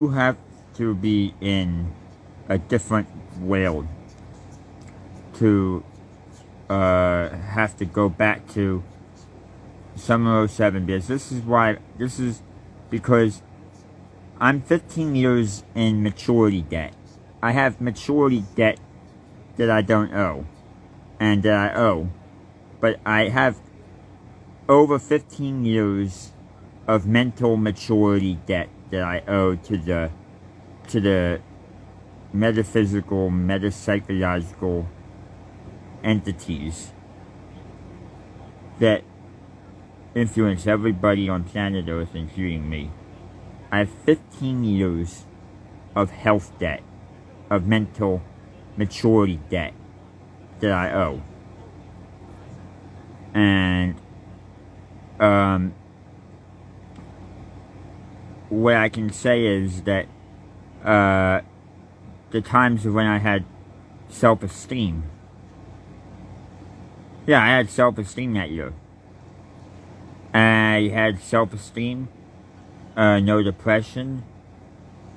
You have to be in a different world to have to go back to summer '07, because this is because I'm 15 years in maturity debt. I have maturity debt that I don't owe and that I owe, but I have over 15 years of mental maturity debt that I owe to the metaphysical, metapsychological entities that influence everybody on planet Earth, including me. I have 15 years of health debt, of mental maturity debt that I owe. And what I can say is that the times when I had self-esteem, yeah, I had self-esteem that year. I had self-esteem, no depression,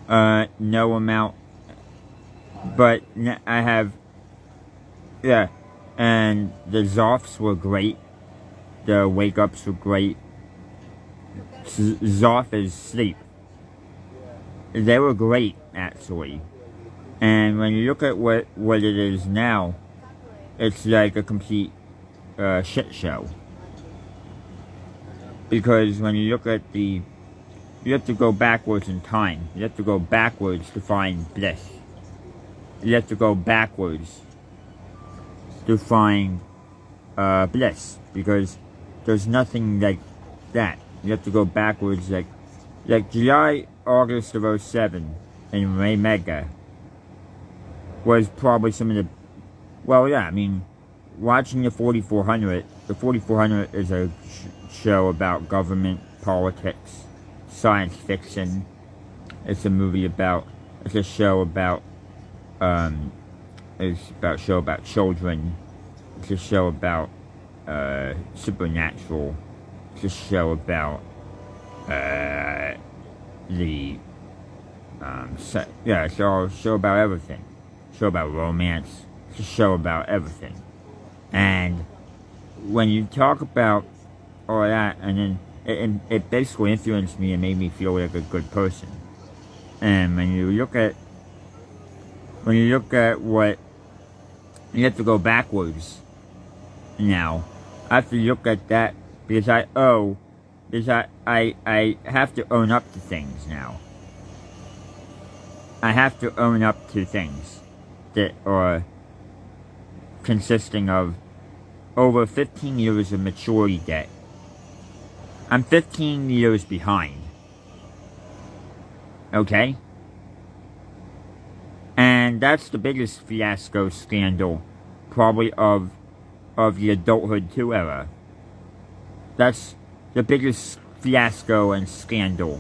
no amount, but I have, yeah, and the Zofs were great, the wake-ups were great. Zoff is sleep. They were great, actually. And when you look at what it is now, it's like a complete shit show. Because when you look at you have to go backwards in time. You have to go backwards to find bliss. You have to go backwards to find bliss, because there's nothing like that. You have to go backwards, like July, August of '07 in Reymega was probably some of the, well, yeah, I mean, watching the 4400 is a show about government, politics, science fiction. It's a show about children. It's a show about supernatural. It's a show about it's a show about everything. Show about romance. It's a show about everything. And when you talk about all that, and then it basically influenced me and made me feel like a good person. And when you look at what, you have to go backwards now. I have to look at that because I have to own up to things now. I have to own up to things that are consisting of over 15 years of maturity debt. I'm 15 years behind. Okay? And that's the biggest fiasco scandal probably of the adulthood 2 era. That's the biggest fiasco and scandal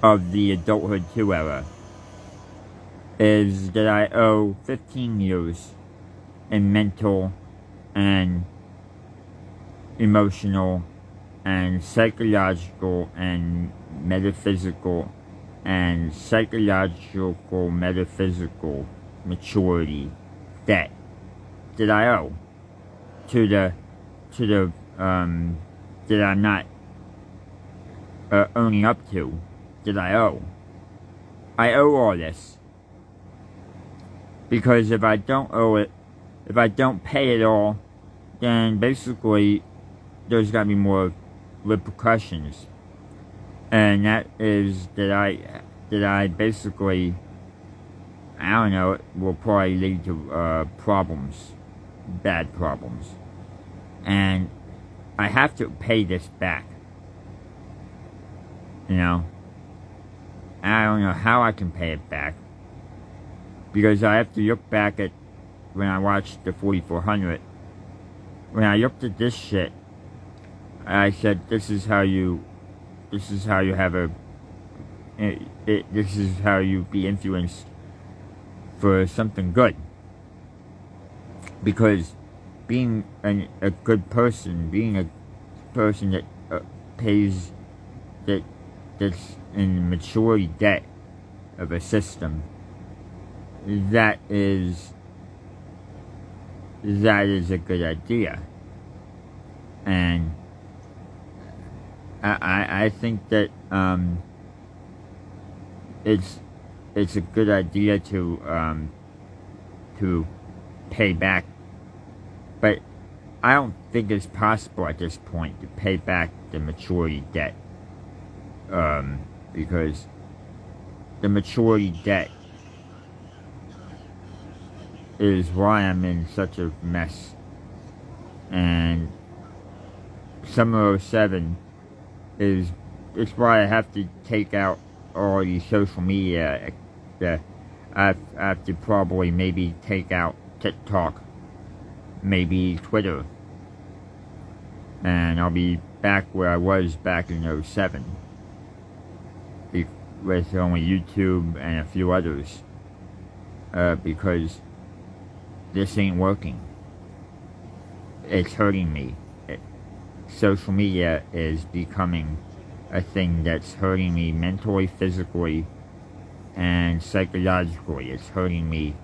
of the adulthood 2 era, is that I owe 15 years in mental and emotional and psychological and metaphysical and psychological metaphysical maturity debt that I owe to the that I'm not owning up to, that I owe. I owe all this. Because if I don't owe it, if I don't pay it all, then basically there's gotta be more repercussions. And that is that I basically, I don't know, it will probably lead to problems. Bad problems. And I have to pay this back. You know? I don't know how I can pay it back. Because I have to look back at when I watched the 4400. When I looked at this shit, I said, this is how you have this is how you be influenced for something good. Because being a good person, being a person that pays, that that's in the maturity debt of a system, that is a good idea. And I think that it's a good idea to pay back, but I don't think it's possible at this point to pay back the maturity debt, because the maturity debt is why I'm in such a mess. And Summer 07 it's why I have to take out all the social media. I have to probably maybe take out TikTok, maybe Twitter, and I'll be back where I was back in 07, with only YouTube and a few others, because this ain't working. It's hurting me. Social media is becoming a thing that's hurting me mentally, physically, and psychologically. It's hurting me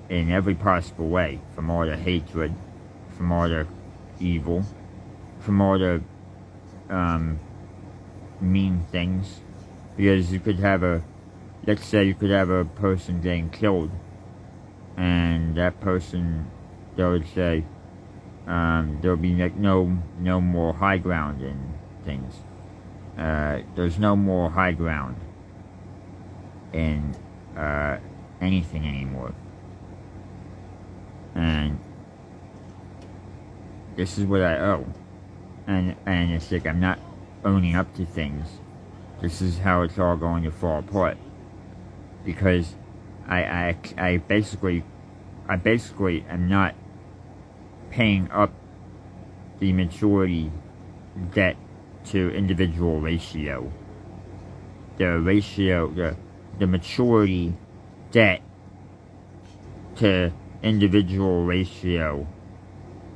in every possible way, from all the hatred, from all the evil, from all the mean things. Because you could have let's say you could have a person getting killed, and that person, they would say, there'll be no more high ground in things. There's no more high ground in anything anymore. And this is what I owe. And it's like I'm not owning up to things. This is how it's all going to fall apart. Because I basically am not paying up the maturity debt to individual ratio. The maturity debt to individual ratio.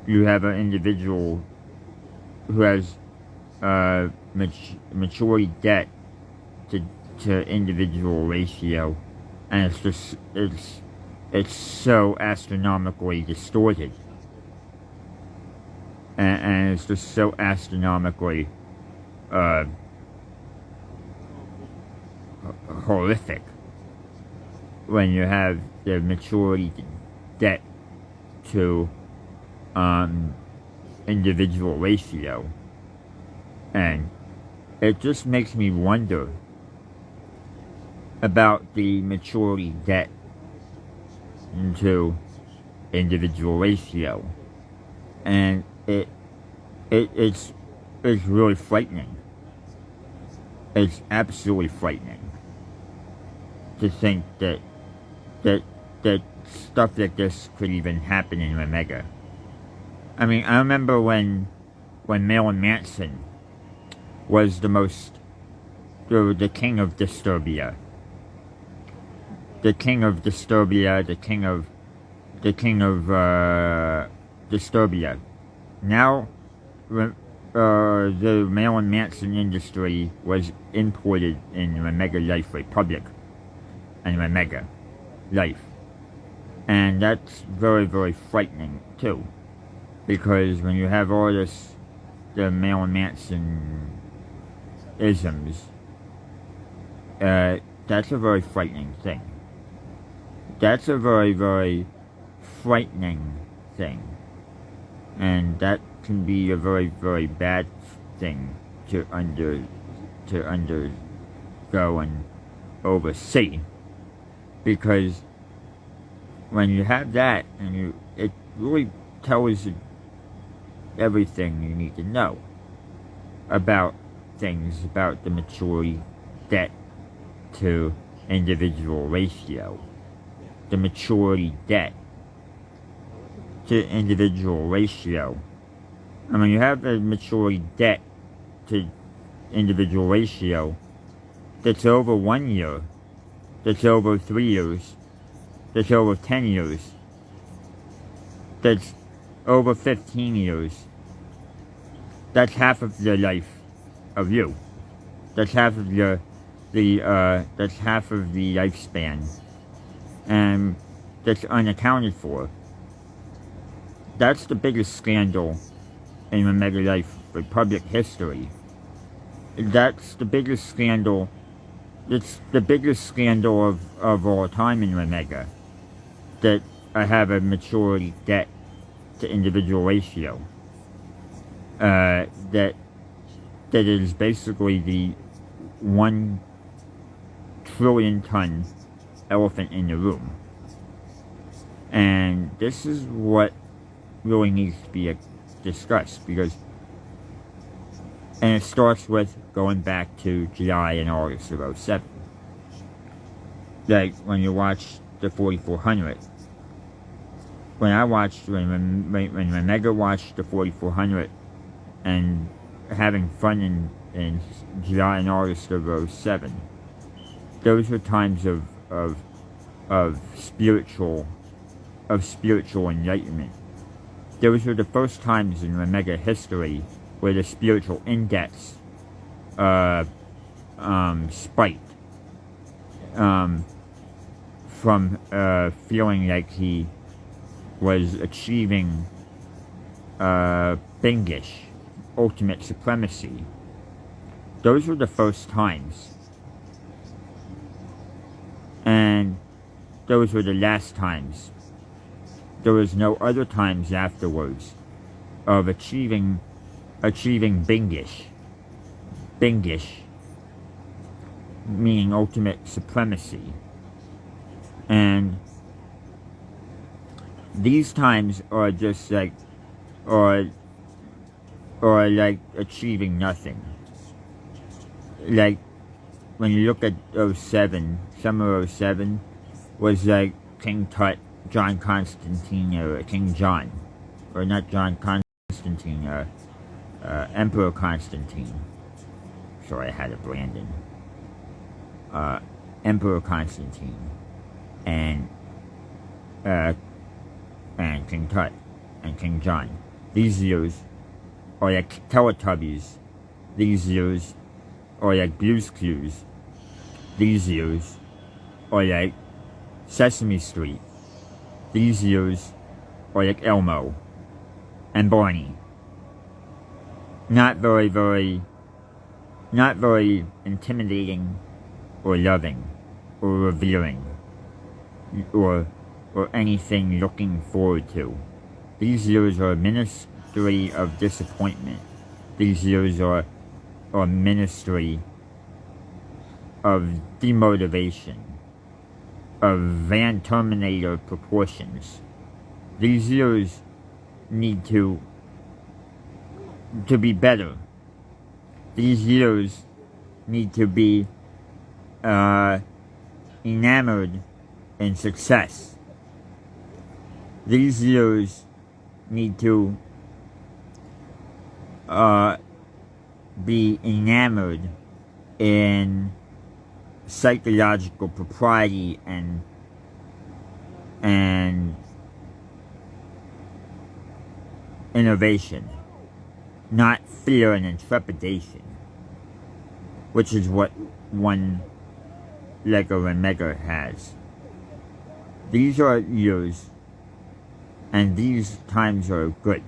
You have an individual who has maturity debt to individual ratio, and it's so astronomically distorted. And it's just so astronomically horrific when you have the maturity debt to individual ratio. And it just makes me wonder about the maturity debt to individual ratio. And it's really frightening. It's absolutely frightening to think that stuff like this could even happen in Reymega. I mean, I remember when Marilyn Manson was the king of Disturbia. The king of Disturbia, the king of Disturbia. Now, the Marilyn Manson industry was imported in Reymega Life Republic and Reymega Life. And that's very, very frightening, too. Because when you have all this, the Marilyn Manson isms, that's a very frightening thing. That's a very, very frightening thing. And that can be a very, very bad thing to undergo and oversee. Because when you have that, and it really tells you everything you need to know about things, about the maturity debt to individual ratio. The maturity debt to individual ratio. And when you have the maturity debt to individual ratio that's over 1 year, that's over 3 years, that's over 10 years, that's over 15 years, that's half of the life of you. That's half of that's half of the lifespan, and that's unaccounted for. That's the biggest scandal in Reymega Life Republic history. That's the biggest scandal. It's the biggest scandal of all time in Reymega. That I have a maturity debt to individual ratio. That is basically the 1 trillion ton elephant in the room. And this is what really needs to be discussed, because, and it starts with going back to July and August of 2007. Like, when you watch the 4400, when Reymega watched the 4400 and having fun in July and August of 2007, those were times of spiritual enlightenment. Those were the first times in Reymega history where the spiritual index spiked from feeling like he was achieving Bingish, ultimate supremacy. Those were the first times. And those were the last times. There was no other times afterwards of achieving Bingish. Bingish meaning ultimate supremacy. And these times are just like, or like achieving nothing. Like, when you look at 2007, summer 2007 was like King Tut, John Constantine, or King John, or not John Constantine, Emperor Constantine. Sorry, I had a Brandon. Emperor Constantine, and King Tut, and King John. These years are like Teletubbies. These years are like Blue's Clues. These years are like Sesame Street. These years are like Elmo and Barney. Not very intimidating or loving or revealing or anything looking forward to. These years are a ministry of disappointment. These years are a ministry of demotivation, of Van Terminator proportions. These years need to be better. These years need to be enamored in success. These years need to be enamored in psychological propriety and innovation, not fear and intrepidation, which is what one like a Reymega has. These are years, and these times are good,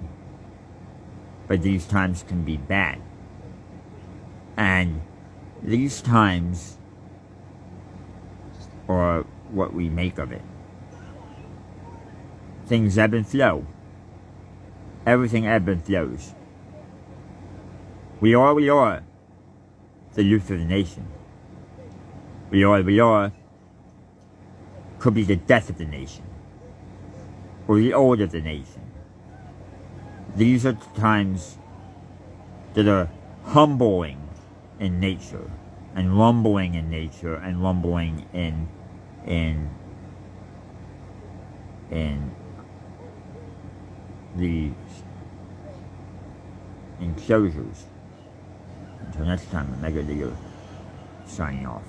but these times can be bad. And these times are what we make of it. Things ebb and flow. Everything ebb and flows. We are the youth of the nation. We are could be the death of the nation, or the old of the nation. These are the times that are humbling in nature, and rumbling in nature, and rumbling in the enclosures. Until next time, Reymega signing off.